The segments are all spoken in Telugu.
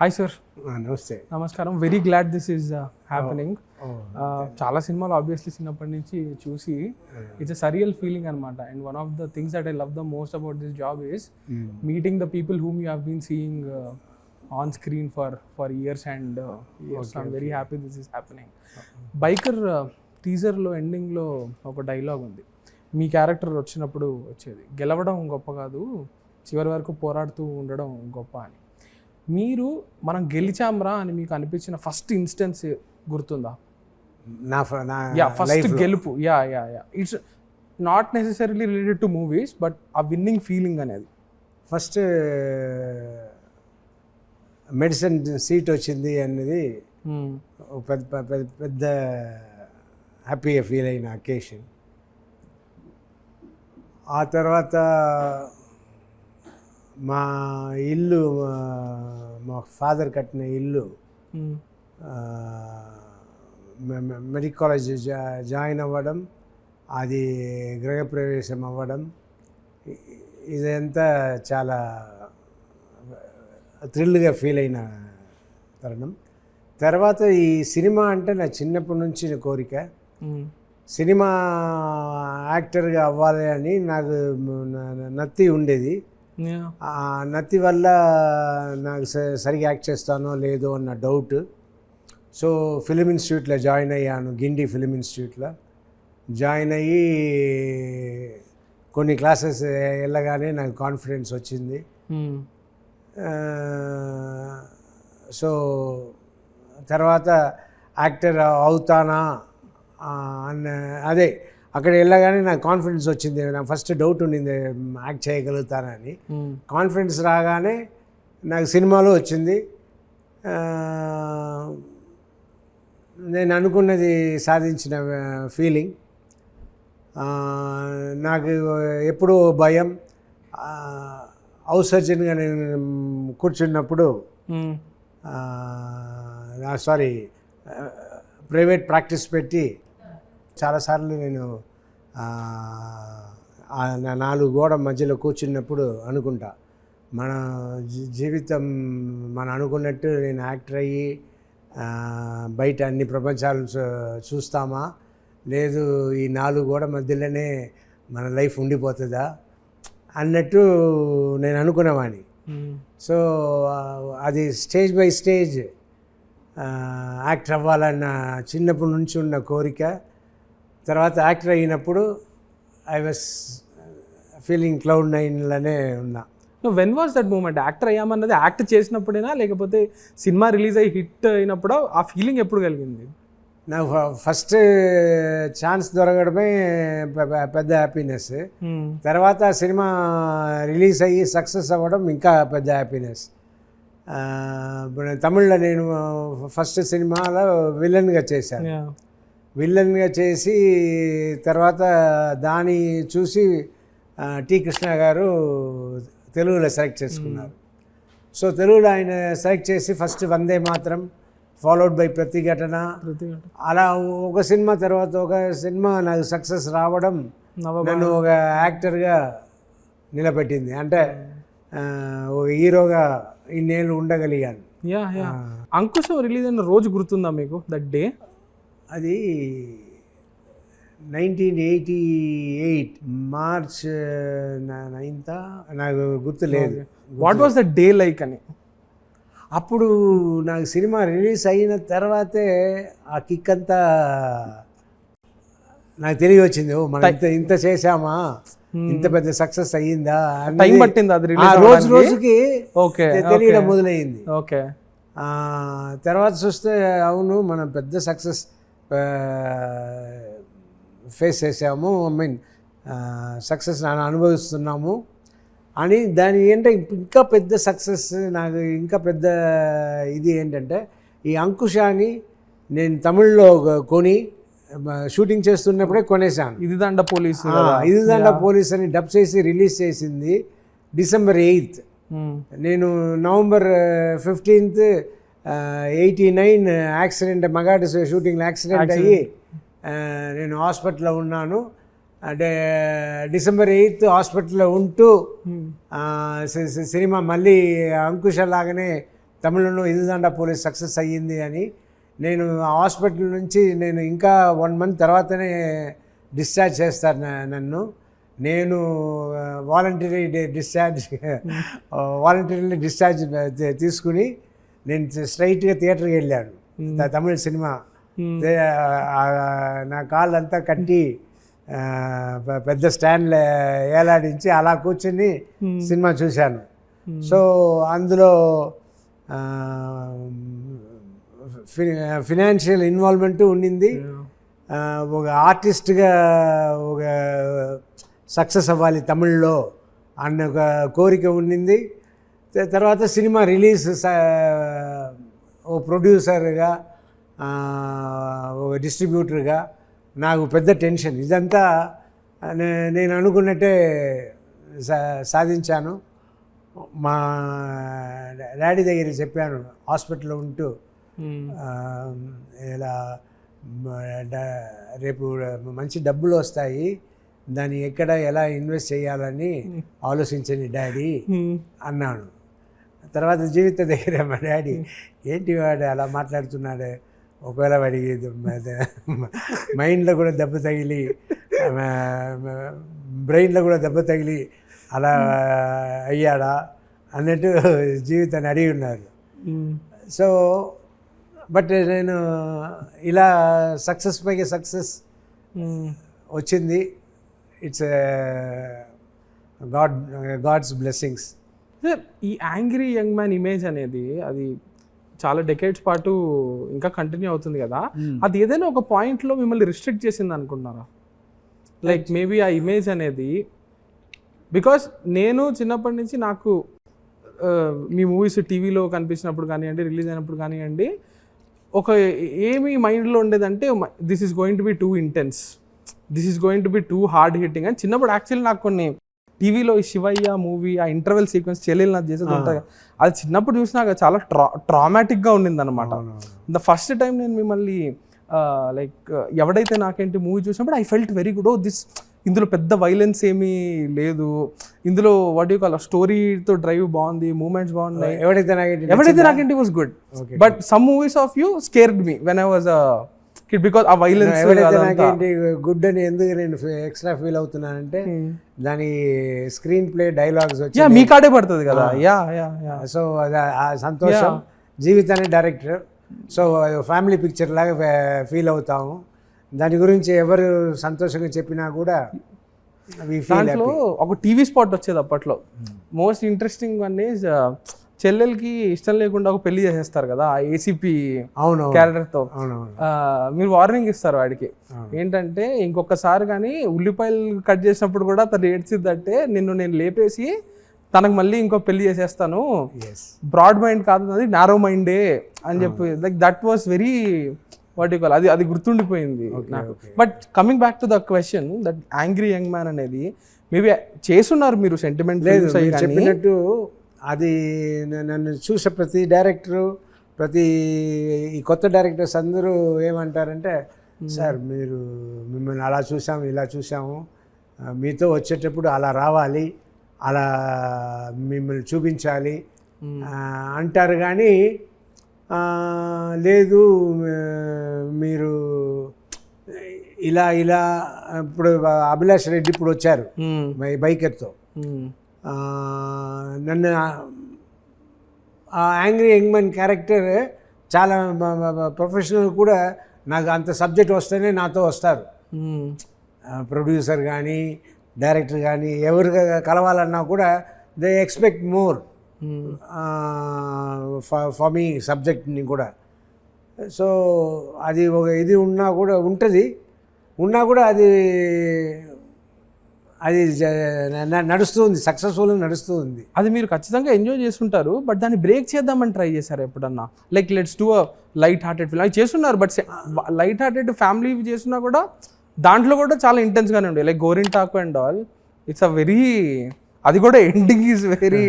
Hi sir. నమస్తే. నమస్కారం. Very glad this is happening. చాలా సినిమాలు ఆబ్వియస్లీ చిన్నప్పటి నుంచి చూసి ఇట్స్ ఎ సరియల్ ఫీలింగ్ అనమాట. And one of the things that I love the most about this job is meeting the people whom you have been seeing on screen for years and I'm very happy this is happening. Biker టీజర్లో ఎండింగ్లో ఒక డైలాగ్ ఉంది. మీ క్యారెక్టర్ వచ్చినప్పుడు వచ్చేది, గెలవడం గొప్ప కాదు, చివరి వరకు పోరాడుతూ ఉండడం గొప్ప అని. మీరు మనం గెలిచాంరా అని మీకు అనిపించిన ఫస్ట్ ఇన్స్టెన్స్ గుర్తుందా? ఫస్ట్ గెలుపు. It's not necessarily related to movies, but ఆ విన్నింగ్ ఫీలింగ్ అనేది. ఫస్ట్ మెడిసిన్ సీట్ వచ్చింది అనేది పెద్ద హ్యాపీగా ఫీల్ అయిన అకేషన్. ఆ తర్వాత మా ఇల్లు, మా ఫాదర్ కట్టిన ఇల్లు, మెడికల్ కాలేజ్ జాయిన్ అవ్వడం, అది గృహప్రవేశం అవ్వడం, ఇదంతా చాలా థ్రిల్గా ఫీల్ అయిన తరుణం. తర్వాత ఈ సినిమా అంటే నా చిన్నప్పటి నుంచి కోరిక. సినిమా యాక్టర్గా అవ్వాలి అని నాకు నత్తి ఉండేది. ఆ నత్తి వల్ల నాకు సరిగా యాక్ట్ చేస్తానో లేదో అన్న డౌట్. సో ఫిలిం ఇన్స్టిట్యూట్లో జాయిన్ అయ్యాను, గిండి ఫిలిం ఇన్స్టిట్యూట్లో జాయిన్ అయ్యి కొన్ని క్లాసెస్ వెళ్ళగానే నాకు కాన్ఫిడెన్స్ వచ్చింది. సో తర్వాత యాక్టర్ అవుతానా అన్న అదే అక్కడ వెళ్ళగానే నాకు కాన్ఫిడెన్స్ వచ్చింది. నాకు ఫస్ట్ డౌట్ ఉండింది యాక్ట్ చేయగలుగుతానని. కాన్ఫిడెన్స్ రాగానే నాకు సినిమాలో వచ్చింది. నేను అనుకున్నది సాధించిన ఫీలింగ్. నాకు ఎప్పుడూ భయం. హౌస్ సర్జన్గా నేను కూర్చున్నప్పుడు, ప్రైవేట్ ప్రాక్టీస్ పెట్టి చాలాసార్లు నేను నాలుగు గోడ మధ్యలో కూర్చున్నప్పుడు అనుకుంటా, మన జీవితం మనం అనుకున్నట్టు నేను యాక్టర్ అయ్యి బయట అన్ని ప్రపంచాలు చూస్తామా, లేదు ఈ నాలుగు గోడ మధ్యలోనే మన లైఫ్ ఉండిపోతుందా అన్నట్టు నేను అనుకునేవాడిని. సో అది స్టేజ్ బై స్టేజ్ యాక్టర్ అవ్వాలన్న చిన్నప్పటి నుంచి ఉన్న కోరిక. తర్వాత యాక్టర్ అయినప్పుడు ఐ వాస్ ఫీలింగ్ క్లౌడ్ నైన్లోనే ఉన్నా. When was that moment? Actor అయ్యామన్నది యాక్ట్ చేసినప్పుడేనా, లేకపోతే సినిమా రిలీజ్ అయ్యి హిట్ అయినప్పుడు ఆ ఫీలింగ్ ఎప్పుడు కలిగింది? నాకు ఫస్ట్ ఛాన్స్ దొరకడమే పెద్ద హ్యాపీనెస్. తర్వాత సినిమా రిలీజ్ అయ్యి సక్సెస్ అవ్వడం ఇంకా పెద్ద హ్యాపీనెస్. తమిళ్లో నేను ఫస్ట్ సినిమాలో విలన్గా చేశాను. విలన్గా చేసి తర్వాత దాన్ని చూసి టి కృష్ణ గారు తెలుగులో సెలెక్ట్ చేసుకున్నారు. సో తెలుగులో ఆయన సెలెక్ట్ చేసి ఫస్ట్ వందే మాత్రం, ఫాలోడ్ బై ప్రతిఘటన, అలా ఒక సినిమా తర్వాత ఒక సినిమా నాకు సక్సెస్ రావడం నన్ను ఒక యాక్టర్గా నిలబెట్టింది. అంటే ఒక హీరోగా ఇన్నేళ్ళు ఉండగలిగాను. అంకుశం రిలీజ్ అయిన రోజు గుర్తుందా మీకు? దట్ డే అది 1988 మార్చ్ 9th, నాకు గుర్తులేదు. What was the day like అని? అప్పుడు నాకు సినిమా రిలీజ్ అయిన తర్వాతే ఆ కిక్ అంతా నాకు తెలియ వచ్చింది. మనం ఇంత చేసామా, ఇంత పెద్ద సక్సెస్ అయ్యిందా, టైం పట్టింది అది రోజు రోజుకి తెలియడం మొదలైంది. ఓకే. తర్వాత చూస్తే అవును మనం పెద్ద సక్సెస్ ఫేస్ చేసాము, సక్సెస్ అనుభవిస్తున్నాము అని. దాని ఏంటంటే ఇంకా పెద్ద సక్సెస్, నాకు ఇంకా పెద్ద ఇది ఏంటంటే ఈ అంకుశాన్ని నేను తమిళ్లో కొని షూటింగ్ చేస్తున్నప్పుడే కొనేసాను. ఇది దండ పోలీస్ అని డబ్ చేసి రిలీజ్ చేసింది December 8th. నేను November 15th 89 యాక్సిడెంట్, మగాడి షూటింగ్లో యాక్సిడెంట్ అయ్యి నేను హాస్పిటల్లో ఉన్నాను. అంటే December 8th హాస్పిటల్లో ఉంటూ సినిమా మళ్ళీ అంకుశ లాగానే తమిళంలో ఇదిదాండా పోలీస్ సక్సెస్ అయ్యింది అని. నేను ఆ హాస్పిటల్ నుంచి నేను ఇంకా 1 month తర్వాతనే డిశ్చార్జ్ చేస్తారు నన్ను. నేను వాలంటీరీ డిశ్చార్జ్ తీసుకుని నేను స్ట్రైట్గా థియేటర్కి వెళ్ళాను. తమిళ సినిమా నా కాళ్ళంతా కట్టి పెద్ద స్టాండ్ ఏలాడించి అలా కూర్చొని సినిమా చూశాను. సో అందులో ఫినాన్షియల్ ఇన్వాల్వ్మెంట్ ఉండింది. ఒక ఆర్టిస్ట్గా ఒక సక్సెస్ అవ్వాలి తమిళ్లో అన్న ఒక కోరిక ఉండింది. తర్వాత సినిమా రిలీజ్ ఓ ప్రొడ్యూసర్గా ఒక డిస్ట్రిబ్యూటర్గా నాకు పెద్ద టెన్షన్. ఇదంతా నేను అనుకున్నట్టే సాధించాను. మా డాడీ దగ్గర చెప్పాను హాస్పిటల్లో ఉంటూ, ఇలా రేపు మంచి డబ్బులు వస్తాయి, దాన్ని ఎక్కడ ఎలా ఇన్వెస్ట్ చేయాలని ఆలోచించండి డాడీ అన్నాను. తర్వాత జీవిత దగ్గర మా డాడీ ఏంటి వాడు అలా మాట్లాడుతున్నాడు, ఒకవేళ వాడికి మైండ్లో కూడా దెబ్బ తగిలి బ్రెయిన్లో కూడా దెబ్బ తగిలి అలా అయ్యాడా అన్నట్టు జీవితాన్ని అడిగి ఉన్నారు. సో బట్ నేను ఇలా సక్సెస్ పైకి సక్సెస్ వచ్చింది. It's God's blessings. ఈ యాంగ్రీ యంగ్ మ్యాన్ ఇమేజ్ అనేది అది చాలా డెకేడ్స్ పాటు ఇంకా కంటిన్యూ అవుతుంది కదా, అది ఏదైనా ఒక పాయింట్లో మిమ్మల్ని రిస్ట్రిక్ట్ చేసింది అనుకుంటున్నారా? లైక్ మేబీ ఆ ఇమేజ్ అనేది, బికాస్ నేను చిన్నప్పటి నుంచి నాకు మీ మూవీస్ టీవీలో కనిపించినప్పుడు కానివ్వండి, రిలీజ్ అయినప్పుడు కానివ్వండి, ఒక ఏమి మైండ్లో ఉండేదంటే this is going to be two intense, this is going to be too hard hitting అని. చిన్నప్పుడు యాక్చువల్లీ నాకు కొన్ని టీవీలో ఈ శివయ్య మూవీ ఆ ఇంటర్వెల్ సీక్వెన్స్ చెల్లెలు నాకు చేసేది ఉంటుంది, అది చిన్నప్పుడు చూసినాక చాలా ట్రామాటిక్గా ఉండింది అనమాట. ద ఫస్ట్ టైం నేను మిమ్మల్ని లైక్ ఎవడైతే నాకేంటి మూవీ చూసినప్పుడు I felt very good. Oh this, ఇందులో పెద్ద వైలెన్స్ ఏమీ లేదు, ఇందులో వాట్ యూ కాల్ స్టోరీతో డ్రైవ్ బాగుంది, మూమెంట్స్ బాగున్నాయి, Evadaithe Nakenti was good. But some movies of you scared me when I was kid because ఆ వైలెన్స్ గుడ్ అని ఎందుకు నేను ఎక్స్ట్రా ఫీల్ అవుతున్నానంటే దాని స్క్రీన్ ప్లే డైలాగ్స్ వచ్చి మీ కాడే పడుతుంది కదా. సో ఆ సంతోషం జీవితాన్ని డైరెక్టర్, సో ఫ్యామిలీ పిక్చర్ లాగా ఫీల్ అవుతాము. దాని గురించి ఎవరు సంతోషంగా చెప్పినా కూడా దాంట్లో ఒక టీవీ స్పాట్ వచ్చేది అప్పట్లో. మోస్ట్ ఇంట్రెస్టింగ్ వన్ ఈజ్ చెల్లెలకి ఇష్టం లేకుండా ఒక పెళ్లి చేసేస్తారు కదా ఏసీపీ క్యారెక్టర్తో. మీరు వార్నింగ్ ఇస్తారు వాడికి ఏంటంటే ఇంకొకసారి కానీ ఉల్లిపాయలు కట్ చేసినప్పుడు కూడా తను ఏడ్చిద్దంటే నిన్ను నేను లేపేసి తనకు మళ్ళీ ఇంకో పెళ్లి చేసేస్తాను, బ్రాడ్ మైండ్ కాదు అది నారో మైండే అని చెప్పి. Like that was very what you call, అది గుర్తుండిపోయింది నాకు. But coming back to the question, that angry young man అనేది మేబీ చేస్తున్నారు మీరు సెంటిమెంట్ చెప్పినట్టు. అది నన్ను చూసే ప్రతి డైరెక్టరు, ప్రతి ఈ కొత్త డైరెక్టర్స్ అందరూ ఏమంటారంటే, సార్ మీరు మిమ్మల్ని అలా చూసాము ఇలా చూసాము, మీతో వచ్చేటప్పుడు అలా రావాలి, అలా మిమ్మల్ని చూపించాలి అంటారు. కానీ లేదు మీరు ఇలా ఇలా. ఇప్పుడు అభిలాష్ రెడ్డి ఇప్పుడు వచ్చారు బైకర్తో, నన్ను ఆ యాంగ్రీ యంగ్ మ్యాన్ క్యారెక్టర్ చాలా ప్రొఫెషనల్ కూడా. నాకు అంత సబ్జెక్ట్ వస్తేనే నాతో వస్తారు. ప్రొడ్యూసర్ కానీ డైరెక్టర్ కానీ ఎవరు కలవాలన్నా కూడా they expect more for me సబ్జెక్ట్ని కూడా. సో అది ఒక ఇది ఉన్నా కూడా ఉంటుంది, ఉన్నా కూడా అది నడుస్తూ ఉంది, సక్సెస్ఫుల్గా నడుస్తూ ఉంది. అది మీరు ఖచ్చితంగా ఎంజాయ్ చేస్తుంటారు. బట్ దాన్ని బ్రేక్ చేద్దామని ట్రై చేశారు ఎప్పుడన్నా? Like let's do a light hearted film అది చేస్తున్నారు, బట్ లైట్ హార్టెడ్ ఫ్యామిలీ చేస్తున్నా కూడా దాంట్లో కూడా చాలా ఇంటెన్స్గానే ఉండే. లైక్ గోరింటాకు and all, it's a very, అది కూడా ending is very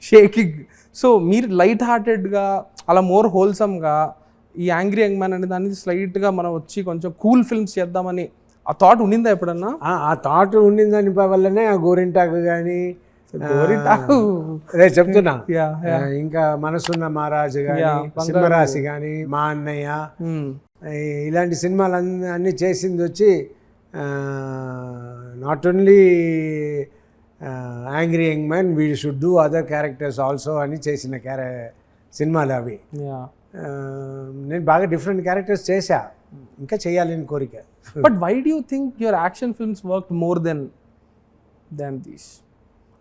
shaking. So మీరు లైట్ హార్టెడ్గా అలా మోర్ హోల్సమ్గా ఈ యాంగ్రీ యంగ్ మ్యాన్ అనే దాన్ని స్లైట్గా మనం వచ్చి కొంచెం కూల్ ఫిల్మ్స్ చేద్దామని ఆ థాట్ ఉండిందా ఎప్పుడన్నా? ఆ థాట్ ఉండిందని వల్లనే ఆ గోరింటాకు కానీ రేపు చెప్తున్నా. Yeah. ఇంకా మనసున్న మహారాజు కానీ, Yeah, బంగారు. సింహరాశి కానీ, మా అన్నయ్య, ఇలాంటి సినిమాలు అన్నీ చేసింది వచ్చి not only angry young man, we should do other characters also అని చేసిన సినిమాలు అవి. నేను బాగా డిఫరెంట్ క్యారెక్టర్స్ చేశా, ఇంకా చేయాలని కోరిక. But why do you think your action films work more than these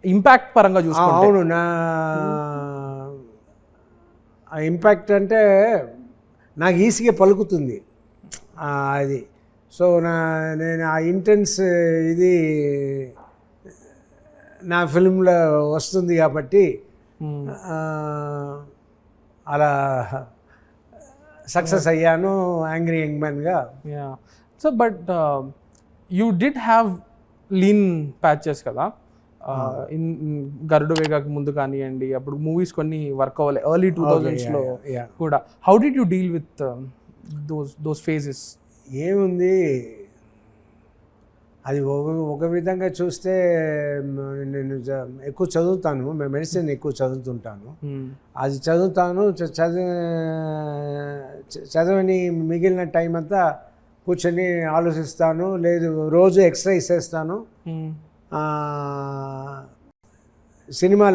impact పరంగా చూసుకుంటే? అవును, నా ఇంపాక్ట్ అంటే నాకు ఈజీగా పలుకుతుంది అది. సో నేను ఆ ఇంటెన్స్ ఇది నా ఫిల్మ్లో వస్తుంది కాబట్టి అలా సక్సెస్ అయ్యాను యాంగ్రీ యంగ్ మ్యాన్గా. So but you did have lean patches కదా ఇన్ గరుడ వేగాకి ముందు కానివ్వండి, అప్పుడు మూవీస్ కొన్ని వర్క్ అవ్వాలి ఎర్లీ 2000s కూడా. How did you deal with those phases? ఏముంది, అది ఒక విధంగా చూస్తే నేను ఎక్కువ చదువుతాను, మెడిసిన్ ఎక్కువ చదువుతుంటాను. అది చదువుతాను, చదవని మిగిలిన టైం అంతా కూర్చొని ఆలోచిస్తాను, లేదు రోజు ఎక్సర్సైజ్ చేస్తాను.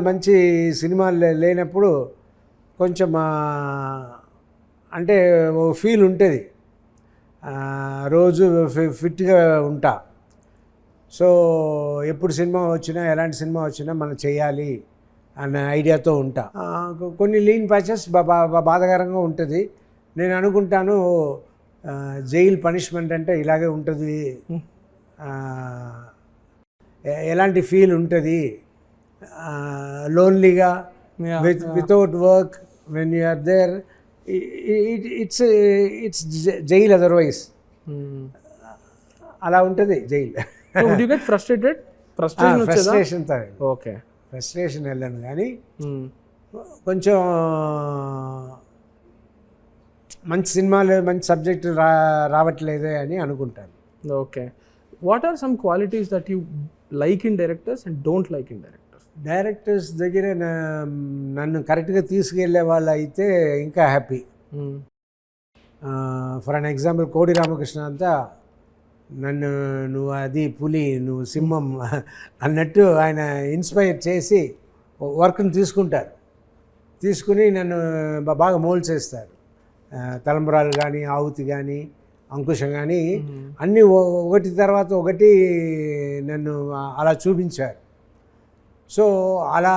మంచి సినిమాలు లేనప్పుడు కొంచెం అంటే ఓ ఫీల్ ఉంటుంది, రోజు ఫిట్గా ఉంటా. సో ఎప్పుడు సినిమా వచ్చినా, ఎలాంటి సినిమా వచ్చినా మనం చేయాలి అన్న ఐడియాతో ఉంటా. కొన్ని లీన్ ప్యాచెస్ బాధాకరంగా ఉంటుంది. నేను అనుకుంటాను జైలు పనిష్మెంట్ అంటే ఇలాగే ఉంటుంది, ఎలాంటి ఫీల్ ఉంటుంది, లోన్లీగా, without work, when you are there, it's jail otherwise అలా ఉంటుంది జైలు. ఫ్రస్ట్రేషన్ వెళ్ళను కానీ కొంచెం మంచి సినిమాలు, మంచి సబ్జెక్ట్ రావట్లేదే అని అనుకుంటాను. Okay, what are some qualities that you like in directors and don't like in directors? Directors దగ్గర నన్ను కరెక్ట్గా తీసుకెళ్లే వాళ్ళు అయితే ఇంకా హ్యాపీ. ఫర్ అన్ ఎగ్జాంపుల్ కోడి రామకృష్ణ అంతా నన్ను నువ్వు అది పులి, నువ్వు సింహం అన్నట్టు ఆయన ఇన్స్పైర్ చేసి వర్క్ని తీసుకుని నన్ను బాగా మోల్డ్ చేస్తారు. తలంబరాలు కానీ, ఆవుతి కానీ, అంకుశం కానీ అన్నీ ఒకటి తర్వాత ఒకటి నన్ను అలా చూపించారు. సో అలా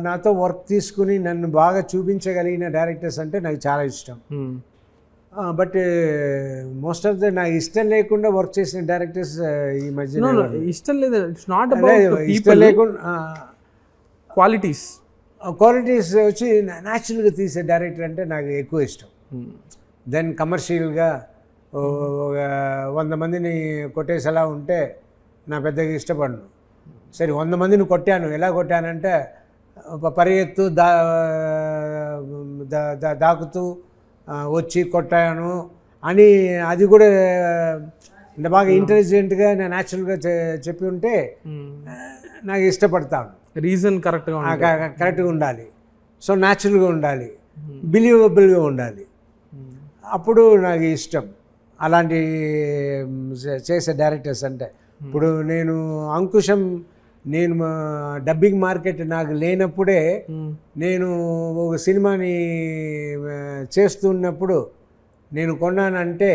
నాతో వర్క్ తీసుకుని నన్ను బాగా చూపించగలిగిన డైరెక్టర్స్ అంటే నాకు చాలా ఇష్టం. బట్ మోస్ట్ ఆఫ్ ద నాకు ఇష్టం లేకుండా వర్క్ చేసిన డైరెక్టర్స్ ఈ మధ్య ఇష్టం లేదు. ఇట్స్ నాట్ అబౌట్ ఇష్టం లేకుండా క్వాలిటీస్ వచ్చి న్యాచురల్గా తీసే డైరెక్టర్ అంటే నాకు ఎక్కువ ఇష్టం. దెన్ కమర్షియల్గా 100 మందిని కొట్టేసేలా ఉంటే నా పెద్దగా ఇష్టపడను. సరే 100 మందిని కొట్టాను, ఎలా కొట్టానంటే పరిగెత్తు దాకుతూ వచ్చి కొట్టాను అని, అది కూడా బాగా ఇంటెలిజెంట్గా నేను న్యాచురల్గా చెప్పి ఉంటే నాకు ఇష్టపడతాను. రీజన్ కరెక్ట్గా ఉండాలి. సో న్యాచురల్గా ఉండాలి, బిలీవబుల్గా ఉండాలి, అప్పుడు నాకు ఇష్టం అలాంటి చేసే డైరెక్టర్స్ అంటే. ఇప్పుడు నేను అంకుశం, నేను డబ్బింగ్ మార్కెట్ నాకు లేనప్పుడే నేను ఒక సినిమాని చేస్తున్నప్పుడు నేను కొన్నానంటే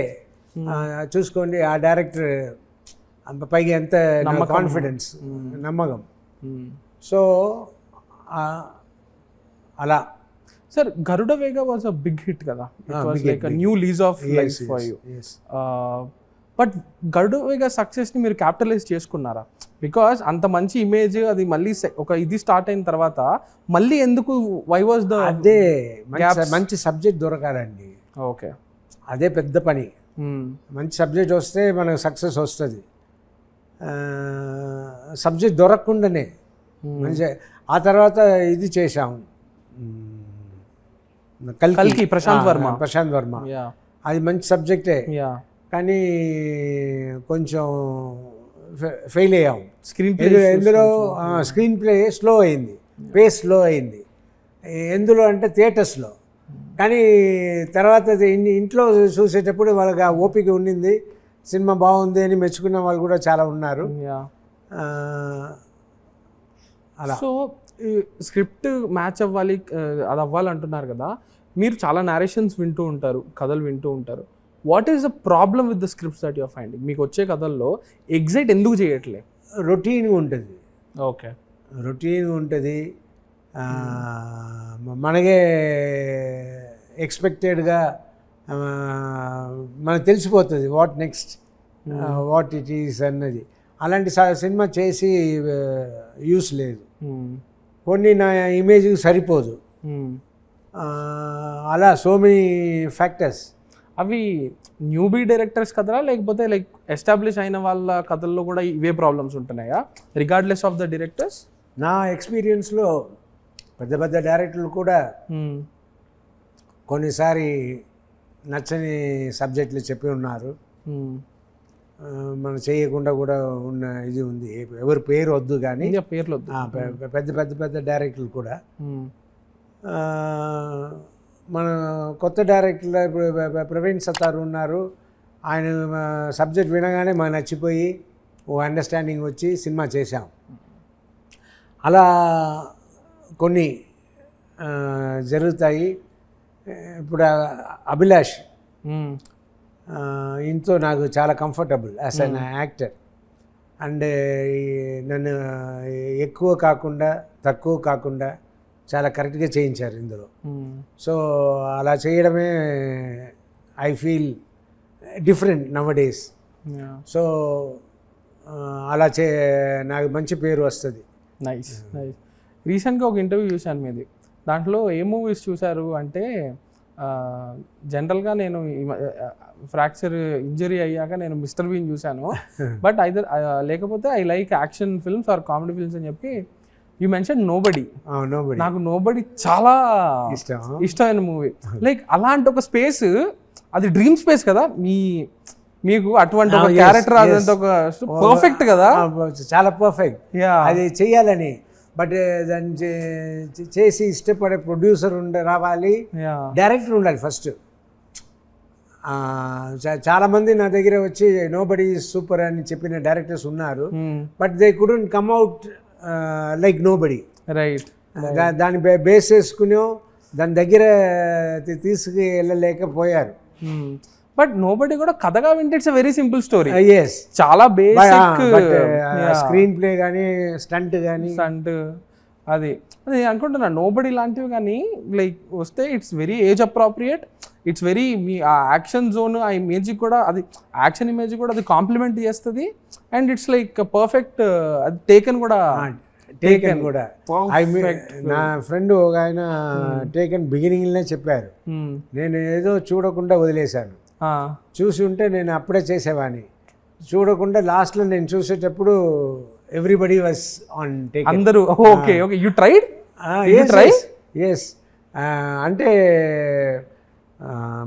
చూసుకోండి ఆ డైరెక్టర్ పైగా ఎంత కాన్ఫిడెన్స్, నమ్మకం. సో అలా. Sir, Garuda Vega was a big hit కదా, it was like a new lease of life for you. But Garuda Vega సక్సెస్ని మీరు క్యాపిటలైజ్ చేసుకున్నారా? బికాస్ అంత మంచి ఇమేజ్ అది మళ్ళీ ఒక ఇది స్టార్ట్ అయిన తర్వాత మళ్ళీ ఎందుకు, వై వాజ్ ద? అదే మంచి సబ్జెక్ట్ దొరకాలండి. ఓకే, అదే పెద్ద పని. మంచి సబ్జెక్ట్ వస్తే మనకు సక్సెస్ వస్తుంది. సబ్జెక్ట్ దొరకకుండానే మంచి. ఆ తర్వాత ఇది చేశాము, కల్కి, ప్రశాంత్ వర్మ. అది మంచి సబ్జెక్టే, కానీ కొంచెం ఫెయిల్ అయ్యాం. స్క్రీన్ ప్లే ఎందులో స్క్రీన్ ప్లే స్లో అయింది, పేస్ స్లో అయింది. ఎందులో అంటే థియేటర్స్లో. కానీ తర్వాత ఇంట్లో చూసేటప్పుడు వాళ్ళకి ఆ ఓపిక ఉండింది, సినిమా బాగుంది అని మెచ్చుకున్న వాళ్ళు కూడా చాలా ఉన్నారు. అలా. సో స్క్రిప్ట్ మ్యాచ్ అవ్వాలి, అది అవ్వాలంటున్నారు కదా, మీరు చాలా నేరేషన్స్ వింటూ ఉంటారు, కథలు వింటూ ఉంటారు. What is the problem with the scripts that your finding? మీకు వచ్చే కథల్లో ఎగ్జైట్ ఎందుకు చేయట్లే? రొటీన్గా ఉంటుంది. ఓకే, రొటీన్గా ఉంటుంది. మనకే ఎక్స్పెక్టెడ్గా మనకు తెలిసిపోతుంది what next, what it is అన్నది. అలాంటి సినిమా చేసి యూస్ లేదు. కొన్ని నా ఇమేజ్కి సరిపోదు. అలా సో మెనీ ఫ్యాక్టర్స్. అవి న్యూబీ డైరెక్టర్స్ కథలా, లేకపోతే లైక్ ఎస్టాబ్లిష్ అయిన వాళ్ళ కథల్లో కూడా ఇవే ప్రాబ్లమ్స్ ఉంటున్నాయా, రిగార్డ్లెస్ ఆఫ్ ద డైరెక్టర్స్? నా ఎక్స్పీరియన్స్లో పెద్ద పెద్ద డైరెక్టర్లు కూడా కొన్నిసారి నచ్చని సబ్జెక్టులు చెప్పి ఉన్నారు. మనం చేయకుండా కూడా ఉన్న ఇది ఉంది. ఎవరి పేరు వద్దు కానీ పేర్లు వద్దు. పెద్ద పెద్ద పెద్ద డైరెక్టర్లు కూడా. మన కొత్త డైరెక్టర్లు ఇప్పుడు ప్రవీణ్ సత్తారు ఉన్నారు. ఆయన సబ్జెక్ట్ వినగానే మాకు నచ్చిపోయి ఓ అండర్స్టాండింగ్ వచ్చి సినిమా చేశాం. అలా కొన్ని జరుగుతాయి. ఇప్పుడు అభిలాష్ ఇంతో నాకు చాలా comfortable as an actor. And నన్ను ఎక్కువ కాకుండా తక్కువ కాకుండా చాలా కరెక్ట్గా చేయించారు ఇందులో. సో అలా చేయడమే I feel different now days. So అలా నాకు మంచి పేరు వస్తుంది. Nice nice. రీసెంట్గా ఒక ఇంటర్వ్యూ చూశాను మీది. దాంట్లో ఏ మూవీస్ చూశారు అంటే, జనరల్గా నేను ఫ్రాక్చర్ ఇంజరీ అయ్యాక నేను మిస్టర్ బీన్ చూశాను, బట్ ఐదర్ లేకపోతే I like action films or comedy films అని చెప్పి యూ మెన్షన్ నోబడీ. నాకు నోబడీ చాలా ఇష్టమైన మూవీ. లైక్ అలాంటి ఒక స్పేస్, అది డ్రీమ్ స్పేస్ కదా, మీకు అటువంటి ఒక క్యారెక్టర్ అదంతా ఒక పర్ఫెక్ట్ కదా, చాలా పర్ఫెక్ట్. అది చెయ్యాలని, బట్ దాన్ని చేసి ఇష్టపడే ప్రొడ్యూసర్ రావాలి, డైరెక్టర్ ఉండాలి ఫస్ట్. చాలామంది నా దగ్గర వచ్చి నోబడీ సూపర్ అని చెప్పిన డైరెక్టర్స్ ఉన్నారు, but they couldn't come out like nobody. Right. దాన్ని బేస్ చేసుకుని దాని దగ్గర తీసుకెళ్ళలేకపోయారు. బట్ నోబడీ కూడా కథగా వింటే it's very simple story. Yes, చాలా బేసిక్. స్క్రీన్ ప్లే కానీ స్టంట్ అది అనుకుంటున్నా. నోబడీ లాంటివి కానీ లైక్ వస్తే it's very age appropriate, it's very మీ ఆ యాక్షన్ జోన్, ఆ ఇమేజ్ కూడా, అది యాక్షన్ ఇమేజ్ కూడా అది కాంప్లిమెంట్ చేస్తుంది. And it's like perfect. అది టేకెన్ కూడా నా ఫ్రెండ్ ఒక ఆయన టేకెన్ బిగినింగ్లోనే చెప్పారు, నేను ఏదో చూడకుండా వదిలేశాను. చూసి ఉంటే నేను అప్పుడే చేసేవాడిని. చూడకుండా లాస్ట్లో నేను చూసేటప్పుడు ఎవ్రీబడి వాస్ ఆన్ టేకెన్. అందరూ okay okay. You tried? Yes. అంటే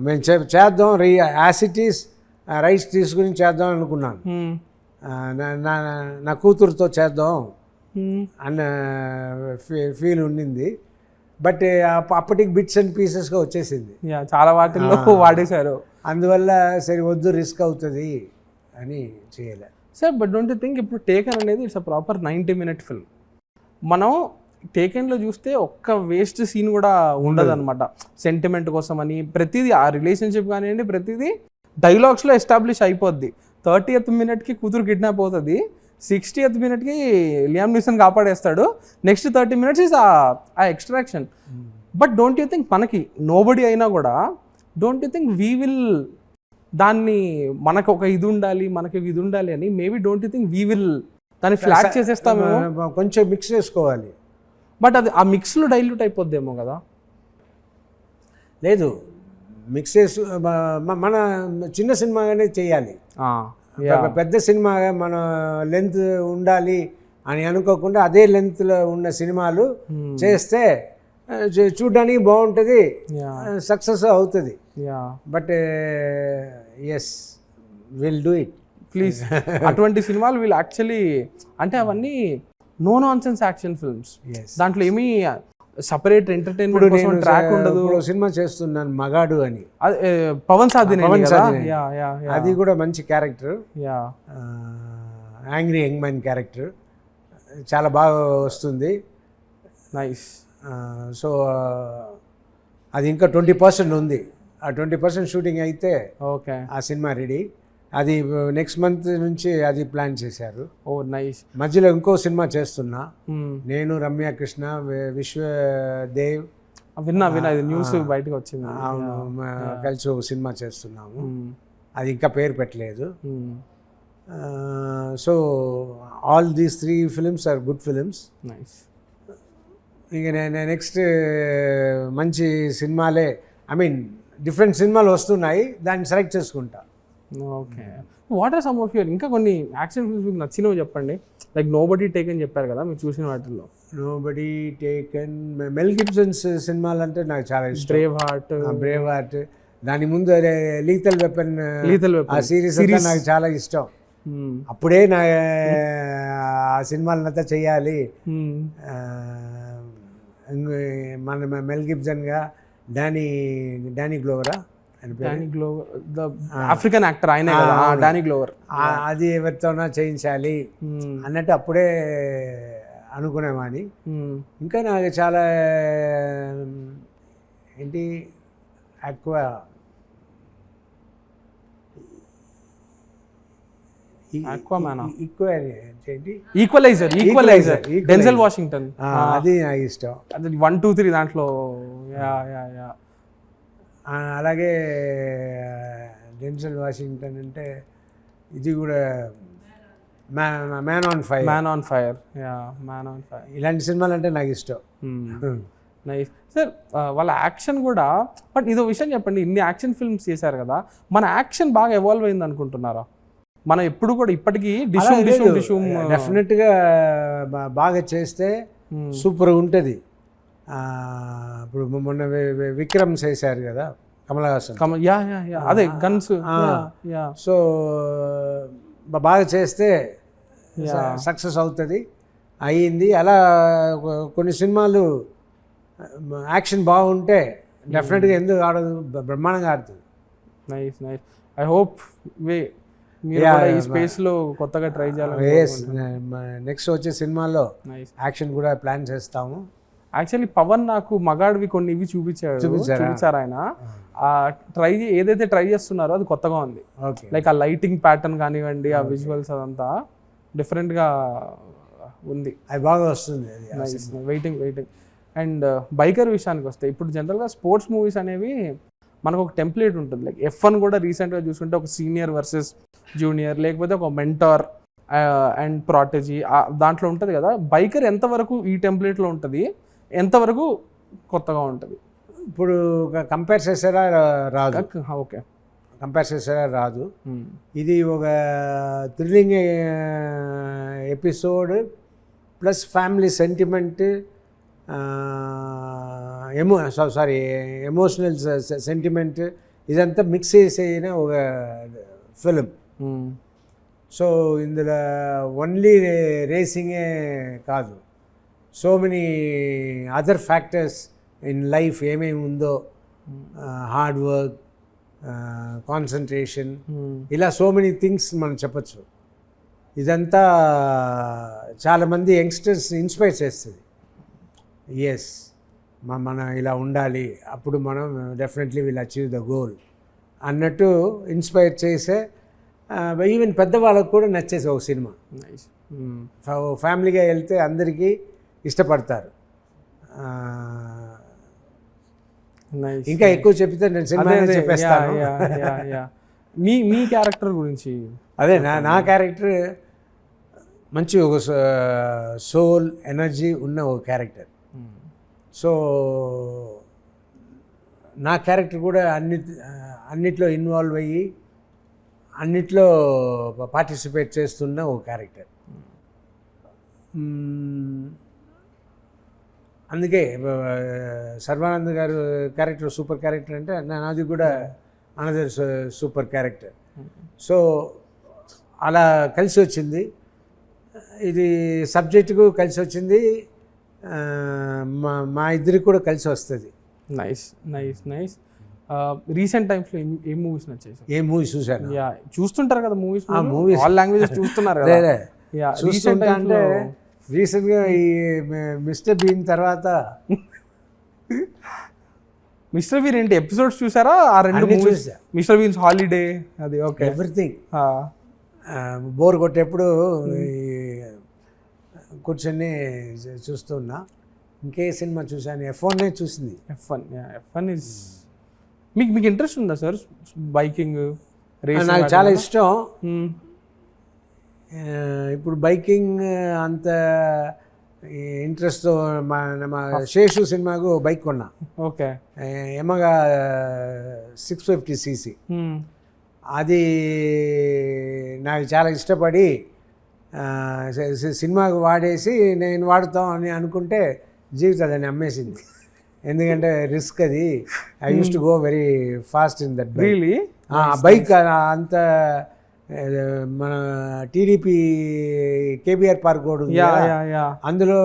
మేము చేద్దాం, యాసిటీస్ రైస్ తీసుకుని చేద్దాం అనుకున్నాను. నా కూతురుతో చేద్దాం అన్న ఫీల్ ఉండింది. బట్ అప్పటికి బిట్స్ అండ్ పీసెస్గా వచ్చేసింది, చాలా వాటిల్లో వాడేశారు. అందువల్ల సరే వద్దు, రిస్క్ అవుతుంది అని చేయలే. Sir, but don't you think ఇప్పుడు టేకెన్ అనేది it's a proper 90-minute film. మనం టేకెన్లో చూస్తే ఒక్క వేస్ట్ సీన్ కూడా ఉండదు అనమాట. సెంటిమెంట్ కోసం అని ప్రతిదీ, ఆ రిలేషన్షిప్ కానివ్వండి, ప్రతిదీ డైలాగ్స్లో ఎస్టాబ్లిష్ అయిపోద్ది. 30th minute కూతురు కిడ్నాప్ అవుతుంది, 60th minute లియామ్ నీసన్ కాపాడేస్తాడు, next 30 minutes is a extraction. But don't you think మనకి నోబడీ అయినా కూడా, don't you think we will దాన్ని మనకు ఒక ఇది ఉండాలి, మనకి ఇది ఉండాలి అని, maybe don't you think we will దాన్ని ఫ్లాట్ చేసేస్తామేమో, కొంచెం మిక్స్ చేసుకోవాలి. బట్ అది ఆ మిక్స్లో డైల్యూట్ అయిపోద్దేమో కదా. లేదు, మిక్స్ చేసి మన చిన్న సినిమాగానే చేయాలి. పెద్ద సినిమా మన లెంత్ ఉండాలి అని అనుకోకుండా అదే లెంత్లో ఉన్న సినిమాలు చేస్తే చూడడానికి బాగుంటుంది, సక్సెస్ అవుతుంది. But yes, will do it. Please. అటువంటి సినిమాలు వీళ్ళు యాక్చువల్లీ అంటే అవన్నీ no nonsense action films. దాంట్లో ఏమీ సపరేట్ ఎంటర్టైన్మెంట్ కోసం ట్రాక్ ఉండదు. సినిమా చేస్తున్నాను మగాడు అని, పవన్ సాధిని, అది కూడా మంచి character, yeah angry young man character, చాలా బాగా వస్తుంది. నైస్. సో అది ఇంకా 20% ఉంది. ఆ 20% షూటింగ్ అయితే ఓకే ఆ సినిమా రెడీ. అది నెక్స్ట్ మంత్ నుంచి అది ప్లాన్ చేశారు. ఓ నైస్. మధ్యలో ఇంకో సినిమా చేస్తున్నా నేను, రమ్య కృష్ణ, విశ్వదేవ్, విన్నా ఇది న్యూస్ బయటకు వచ్చింది. కలిసి ఒక సినిమా చేస్తున్నాము. అది ఇంకా పేరు పెట్టలేదు. So all these 3 films are good films. Nice. ఇక నేను నెక్స్ట్ మంచి సినిమాలే, ఐ మీన్ డిఫరెంట్ సినిమాలు వస్తున్నాయి, దాన్ని సెలెక్ట్ చేసుకుంటా. Okay. What are some of your ఇంకా కొన్ని యాక్షన్ ఫిల్మ్స్ మీకు నచ్చినవి చెప్పండి. లైక్ నోబడీ టేకెన్ చెప్పారు కదా మీరు చూసిన వాటిల్లో. నోబడీ టేకెన్, మెల్ గిబ్సన్స్ సినిమాలు అంటే నాకు చాలా ఇష్టం. బ్రేవ్ హార్ట్, దాని ముందు లీథల్ వెపన్ ఆ సిరీస్ అంతా నాకు చాలా ఇష్టం. అప్పుడే నా ఆ సినిమాలంతా చెయ్యాలి. మన మెల్ గిబ్సన్గా డానీ గ్లోవరా, ఆఫ్రికన్ యాక్టర్ ఆయన, డానీ గ్లోవర్, అది ఎవరితోనా చేయించాలి అన్నట్టు అప్పుడే అనుకునేవాడిని. ఇంకా నాకు చాలా ఏంటి ఎక్కువ ఈక్వలైజర్ డెన్జెల్ వాషింగ్టన్, అది నాకు ఇష్టం. అది 1, 2, 3 దాంట్లో. అలాగే డెన్జెల్ వాషింగ్టన్ అంటే ఇది కూడా మ్యాన్ ఆన్ ఫైర్. ఇలాంటి సినిమాలు అంటే నాకు ఇష్టం. Nice sir. వాళ్ళ యాక్షన్ కూడా, బట్ ఇదో విషయం చెప్పండి, ఇన్ని యాక్షన్ ఫిల్మ్స్ చేశారు కదా, మన యాక్షన్ బాగా ఎవాల్వ్ అయింది అనుకుంటున్నారా? మనం ఎప్పుడు కూడా ఇప్పటికీ డిషూమ్ డెఫినెట్గా బాగా చేస్తే సూపర్ ఉంటుంది. ఇప్పుడు మొన్న విక్రమ్ చేశారు కదా, కమల్ హాసన్, అదే గన్స్. సో బాగా చేస్తే సక్సెస్ అవుతుంది, అయ్యింది. అలా కొన్ని సినిమాలు యాక్షన్ బాగుంటే డెఫినెట్గా ఎందుకు ఆడదు, బ్రహ్మాండంగా ఆడుతుంది. నైస్. ఐ హోప్ మీరు ఈ స్పేస్ లో కొత్తగా ట్రై చేయాలి. నెక్స్ట్ వచ్చే సినిమాలో యాక్షన్ కూడా ప్లాన్ చేస్తాము. యాక్చువల్లీ పవన్ నాకు మగాడివి కొన్ని ఇవి చూపించారు ఆయన. ఏదైతే ట్రై చేస్తున్నారో అది కొత్తగా ఉంది. లైక్ ఆ లైటింగ్ ప్యాటర్న్ కానివ్వండి, ఆ విజువల్స్ అదంతా డిఫరెంట్ గా ఉంది. అది బాగా వస్తుంది. వెయిటింగ్. అండ్ బైకర్ విషయానికి వస్తే, ఇప్పుడు జనరల్గా స్పోర్ట్స్ మూవీస్ అనేవి మనకు ఒక టెంప్లెట్ ఉంటుంది. లైక్ F1 కూడా రీసెంట్గా చూసుకుంటే ఒక సీనియర్ వర్సెస్ జూనియర్, లేకపోతే ఒక మెంటార్ అండ్ ప్రాటజీ దాంట్లో ఉంటుంది కదా. బైకర్ ఎంతవరకు ఈ టెంప్లెట్లో ఉంటుంది, ఎంతవరకు కొత్తగా ఉంటుంది? ఇప్పుడు కంపేర్ చేసారా రాదు. ఓకే, కంపేర్ చేసారా రాదు. ఇది ఒక thrilling episode plus family sentiment, emotional sentiment, ఇదంతా మిక్స్ చేసిన ఒక ఫిలిం. సో ఇందులో ఓన్లీ రేసింగే కాదు, so many other factors in life ఏమేమి ఉందో, హార్డ్ వర్క్, కాన్సన్ట్రేషన్, ఇలా సో మెనీ థింగ్స్ మనం చెప్పచ్చు. ఇదంతా చాలామంది యంగ్స్టర్స్ ఇన్స్పైర్ చేస్తుంది. ఎస్, మనం ఇలా ఉండాలి, అప్పుడు మనం definitely will achieve the goal అన్నట్టు ఇన్స్పైర్ చేసే, ఈవెన్ పెద్దవాళ్ళకు కూడా నచ్చేసి ఒక సినిమా. ఫ్యామిలీగా వెళ్తే అందరికీ ఇష్టపడతారు. ఇంకా ఎక్కువ చెప్తే నేను సినిమా చెప్పేస్తాను. మీ క్యారెక్టర్ గురించి అదే నా క్యారెక్టర్ మంచి ఒక సోల్ ఎనర్జీ ఉన్న ఒక క్యారెక్టర్. సో నా క్యారెక్టర్ కూడా అన్నిట్లో ఇన్వాల్వ్ అయ్యి అన్నిట్లో పార్టిసిపేట్ చేస్తున్న ఒక క్యారెక్టర్. అందుకే సర్వానంద్ గారు క్యారెక్టర్ సూపర్ క్యారెక్టర్ అంటే నాది కూడా అనదర్ సూపర్ క్యారెక్టర్. సో అలా కలిసి వచ్చింది. ఇది సబ్జెక్టుకు కలిసి వచ్చింది, మా ఇద్దరికి కూడా కలిసి వస్తుంది. Nice nice nice. రీసెంట్ టైమ్స్లో ఏం మూవీస్ నచ్చాయి సార్? ఏ మూవీ చూశాను? యా, చూస్తుంటారు కదా మూవీస్, మూవీస్ ఆల్ లాంగ్వేజెస్ చూస్తున్నారు కదా. యా, చూస్తుంటా అంటే రీసెంట్గా ఈ మిస్టర్ బీన్ తర్వాత మిస్టర్ బీన్ ఏంటి ఎపిసోడ్స్ చూసారా? ఆ రెండు అన్నీ మూవీస్, చూసా. మిస్టర్ బీన్స్ హాలిడే అది, ఓకే. ఎవ్రీథింగ్. బోర్ కొట్టేప్పుడు కూర్చొని చూస్తున్నా. ఇంకే సినిమా చూశాను? F1 చూసింది. F1 ఇస్ మీకు ఇంట్రెస్ట్ ఉందా సార్ బైకింగ్ రేసింగ్? నాకు చాలా ఇష్టం. ఇప్పుడు బైకింగ్ అంత ఇంట్రెస్ట్. మా శేషు సినిమాకు బైక్ కొన్నా. ఓకే. ఎమగా 650cc. అది నాకు చాలా ఇష్టపడి సినిమాకు వాడేసి నేను వాడుతాం అని అనుకుంటే జీవితాన్ని అమ్మేసింది. ఎందుకంటే రిస్క్ అది. I use to go very fast in that bike. Really? Bike అంత మన టీడీపీ కేబీఆర్ పార్క్ రోడ్ ఉంది కదా, అందులో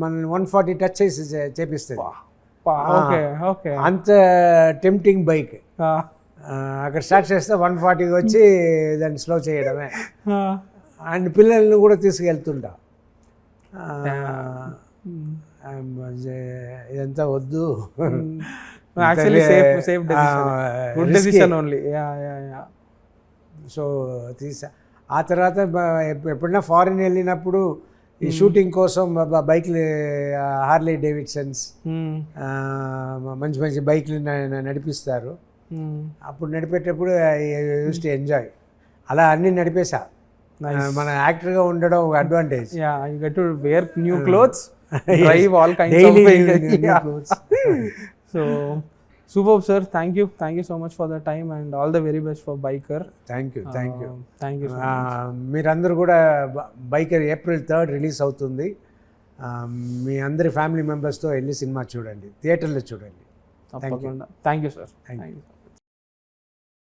మనల్ని 140 టచ్ చేసి చేపిస్తుంది. అంత టెంప్టింగ్ బైక్. అక్కడ స్టార్ట్ చేస్తే 140 వచ్చి దాన్ని స్లో చేయడమే. అండ్ పిల్లల్ని కూడా తీసుకెళ్తుంటా. ఇదంతా వద్దు. సో తీసా. ఆ తర్వాత ఎప్పుడైనా ఫారిన్ వెళ్ళినప్పుడు ఈ షూటింగ్ కోసం బైక్లు, హార్లీ డేవిడ్సన్స్, మంచి మంచి బైక్లు నడిపిస్తారు. అప్పుడు నడిపేటప్పుడు యూస్ టు ఎంజాయ్. అలా అన్నీ నడిపేసా. మన యాక్టర్గా ఉండడం ఒక advantage. You get to wear new clothes, drive all kinds of vehicles. So superb sir, thank you so much for the time and all the very best for Biker. Thank you. Thank you so much. మీరందరూ కూడా బైకర్ April 3rd రిలీజ్ అవుతుంది. మీ అందరి ఫ్యామిలీ మెంబర్స్తో వెళ్ళి సినిమా చూడండి, థియేటర్లో చూడండి. తప్పకుండా. Thank you sir.